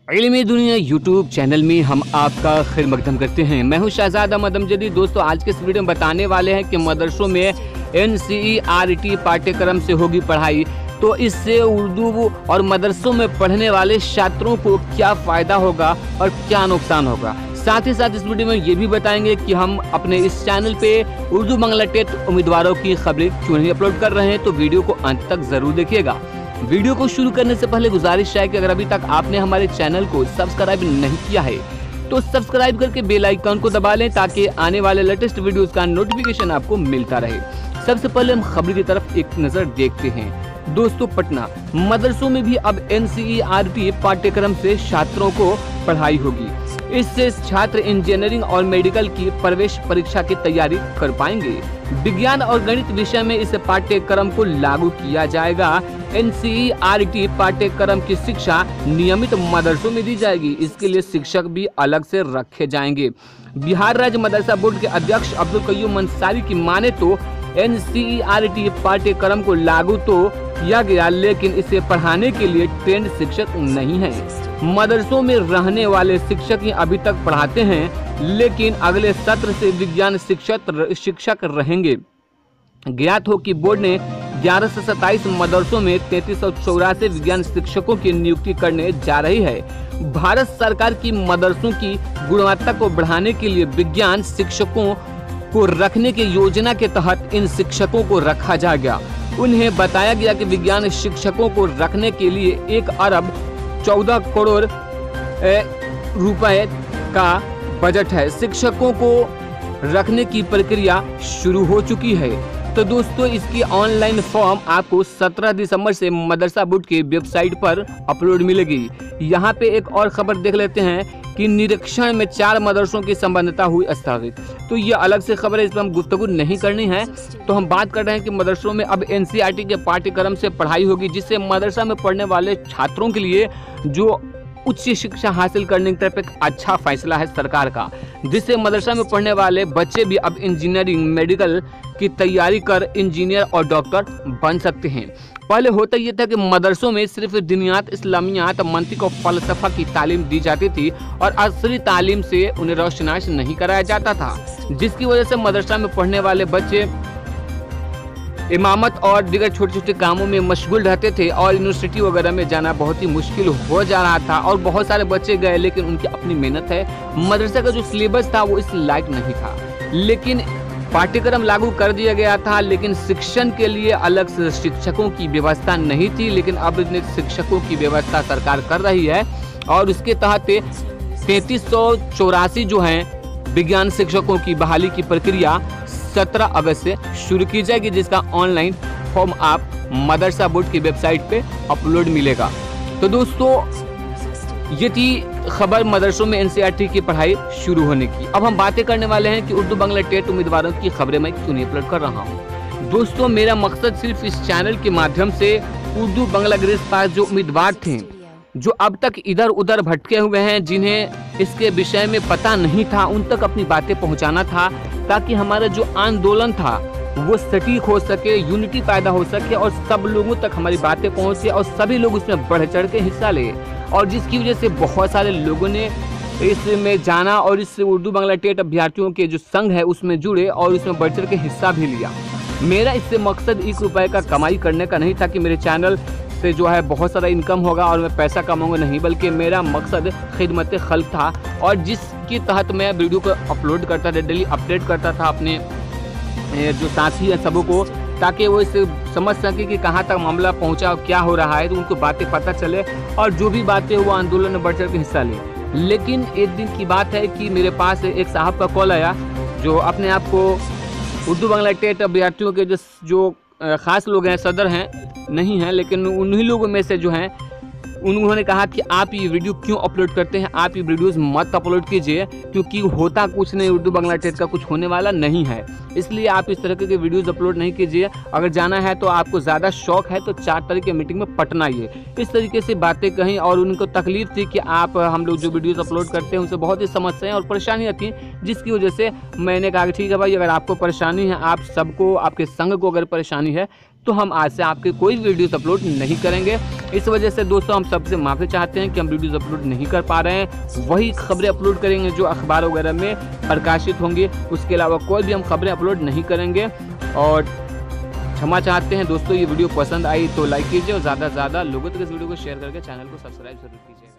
इल्मी दुनिया YouTube channel में हम आपका खैर मकदम करते हैं। मैं हूं शहजाद अहमद अमजदी। दोस्तों, आज के इस वीडियो में बताने वाले हैं कि मदरसों में NCERT पाठ्यक्रम से होगी पढ़ाई, तो इससे उर्दू और मदरसों में पढ़ने वाले छात्रों को क्या फ़ायदा होगा और क्या नुकसान होगा। साथ ही साथ इस वीडियो में ये भी बताएंगे कि हम अपने इस चैनल पे उर्दू बांग्ला टेट उम्मीदवारों की खबरें क्यों नहीं अपलोड कर रहे हैं, तो वीडियो को अंत तक ज़रूर देखिएगा। वीडियो को शुरू करने से पहले गुजारिश है कि अगर अभी तक आपने हमारे चैनल को सब्सक्राइब नहीं किया है तो सब्सक्राइब करके बेल आइकन को दबा लें ताकि आने वाले लेटेस्ट वीडियोस का नोटिफिकेशन आपको मिलता रहे। सबसे पहले हम खबर की तरफ एक नजर देखते हैं। दोस्तों, पटना मदरसों में भी अब NCERT पाठ्यक्रम से छात्रों को पढ़ाई होगी। इससे छात्र इंजीनियरिंग और मेडिकल की प्रवेश परीक्षा की तैयारी कर पाएंगे। विज्ञान और गणित विषय में इस पाठ्यक्रम को लागू किया जाएगा। NCERT पाठ्यक्रम की शिक्षा नियमित मदरसों में दी जाएगी। इसके लिए शिक्षक भी अलग से रखे जाएंगे। बिहार राज्य मदरसा बोर्ड के अध्यक्ष अब्दुल कय्यूम अंसारी की माने तो NCERT पाठ्यक्रम को लागू तो किया गया, लेकिन इसे पढ़ाने के लिए ट्रेंड शिक्षक नहीं है। मदरसों में रहने वाले शिक्षक ही अभी तक पढ़ाते हैं, लेकिन अगले सत्र से विज्ञान शिक्षक रहेंगे। ज्ञात हो कि बोर्ड ने 11 से 27 मदरसों में 3384 विज्ञान शिक्षकों की नियुक्ति करने जा रही है। भारत सरकार की मदरसों की गुणवत्ता को बढ़ाने के लिए विज्ञान शिक्षकों को रखने की योजना के तहत इन शिक्षकों को रखा जाएगा। उन्हें बताया गया कि विज्ञान शिक्षकों को रखने के लिए 1 अरब 14 करोड़ रुपए का बजट है। शिक्षकों को रखने की प्रक्रिया शुरू हो चुकी है। तो दोस्तों, इसकी ऑनलाइन फॉर्म आपको 17 दिसंबर से मदरसा बोर्ड की वेबसाइट पर अपलोड मिलेगी। यहाँ पे एक और खबर देख लेते हैं कि निरीक्षण में 4 मदरसों की संबद्धता हुई स्थगित। तो ये अलग से खबर है, इस पर हम गुफ्तगू नहीं करनी है। तो हम बात कर रहे हैं कि मदरसों में अब NCERT के पाठ्यक्रम से पढ़ाई होगी, जिससे मदरसा में पढ़ने वाले छात्रों के लिए जो उच्च शिक्षा हासिल करने की तरफ एक अच्छा फैसला है सरकार का, जिससे मदरसा में पढ़ने वाले बच्चे भी अब इंजीनियरिंग मेडिकल की तैयारी कर इंजीनियर और डॉक्टर बन सकते हैं। पहले होता यह था कि मदरसों में सिर्फ दीनियात, इस्लामियात, मंतिक और फलसफा की तालीम दी जाती थी और असली तालीम से उन्हें रोशनास नहीं कराया जाता था, जिसकी वजह से मदरसा में पढ़ने वाले बच्चे इमामत और दीगर छोटे छोटे कामों में मशगूल रहते थे और यूनिवर्सिटी वगैरह में जाना बहुत ही मुश्किल हो जा रहा था। और बहुत सारे बच्चे गए, लेकिन उनकी अपनी मेहनत है। मदरसा का जो सिलेबस था वो इस लायक नहीं था, लेकिन पाठ्यक्रम लागू कर दिया गया था, लेकिन शिक्षण के लिए अलग से शिक्षकों की व्यवस्था नहीं थी। लेकिन अब शिक्षकों की व्यवस्था सरकार कर रही है और उसके तहत 3384 जो हैं विज्ञान शिक्षकों की बहाली की प्रक्रिया 17 अगस्त से शुरू की जाएगी, जिसका ऑनलाइन फॉर्म आप मदरसा बोर्ड की वेबसाइट पे अपलोड मिलेगा। तो दोस्तों, ये थी खबर मदरसों में NCERT की पढ़ाई शुरू होने की। अब हम बातें करने वाले हैं कि उर्दू बांग्ला टेट उम्मीदवारों की खबरें मैं क्यों नहीं अपलोड कर रहा हूँ। दोस्तों, मेरा मकसद सिर्फ इस चैनल के माध्यम से उर्दू बांग्ला ग्रेड पास जो उम्मीदवार थे, जो अब तक इधर उधर भटके हुए हैं, जिन्हें इसके विषय में पता नहीं था, उन तक अपनी बातें पहुंचाना था, ताकि हमारा जो आंदोलन था वो सटीक हो सके, यूनिटी पैदा हो सके और सब लोगों तक हमारी बातें पहुंचे और सभी लोग उसमें बढ़ चढ़ के हिस्सा ले। और जिसकी वजह से बहुत सारे लोगों ने इसमें जाना और इस उर्दू बांग्ला टेट अभ्यर्थियों के जो संघ है उसमें जुड़े और उसमें बढ़ चढ़ के हिस्सा भी लिया। मेरा इससे मकसद 1 रुपये का कमाई करने का नहीं था कि मेरे चैनल से जो है बहुत सारा इनकम होगा और मैं पैसा कमाऊंगा, नहीं, बल्कि मेरा मकसद खिदमत खल्क था। और जिसके तहत मैं वीडियो को अपलोड करता था, डेली अपडेट करता था अपने जो साथी हैं सबों को, ताकि वो इसे समझ सके कि कहाँ तक मामला पहुँचा और क्या हो रहा है, तो उनको बातें पता चले और जो भी बातें वो आंदोलन में बढ़ चढ़ के हिस्सा लें। लेकिन एक दिन की बात है कि मेरे पास एक साहब का कॉल आया, जो अपने आप को उर्दू बांग्ला टेट अभ्यर्थियों के जो ख़ास लोग हैं, सदर हैं नहीं हैं, लेकिन उन्हीं लोगों में से जो हैं, उन्होंने कहा कि आप ये वीडियो क्यों अपलोड करते हैं, आप ये वीडियोस मत अपलोड कीजिए, क्योंकि होता कुछ नहीं, उर्दू बांग्ला टेट का कुछ होने वाला नहीं है, इसलिए आप इस तरह के वीडियोस अपलोड नहीं कीजिए। अगर जाना है तो आपको ज़्यादा शौक है तो 4 तारीख की मीटिंग में पटना आइए। इस तरीके से बातें कहीं और उनको तकलीफ थी कि हम लोग जो वीडियोस अपलोड करते हैं उनसे बहुत ही समस्याएं और परेशानियाँ थी, जिसकी वजह से मैंने कहा कि ठीक है भाई, अगर आपको परेशानी है, आप सबको, आपके संघ को अगर परेशानी है तो हम आज से आपके कोई वीडियोस अपलोड नहीं करेंगे। इस वजह से दोस्तों हम सबसे माफ़ी चाहते हैं कि हम वीडियोस अपलोड नहीं कर पा रहे हैं। वही खबरें अपलोड करेंगे जो अखबार वगैरह में प्रकाशित होंगी, उसके अलावा कोई भी हम खबरें अपलोड नहीं करेंगे। और क्षमा चाहते हैं दोस्तों। ये वीडियो पसंद आई तो लाइक कीजिए और ज़्यादा से ज़्यादा लोगों तक इस वीडियो को शेयर करके चैनल को सब्सक्राइब जरूर कीजिए।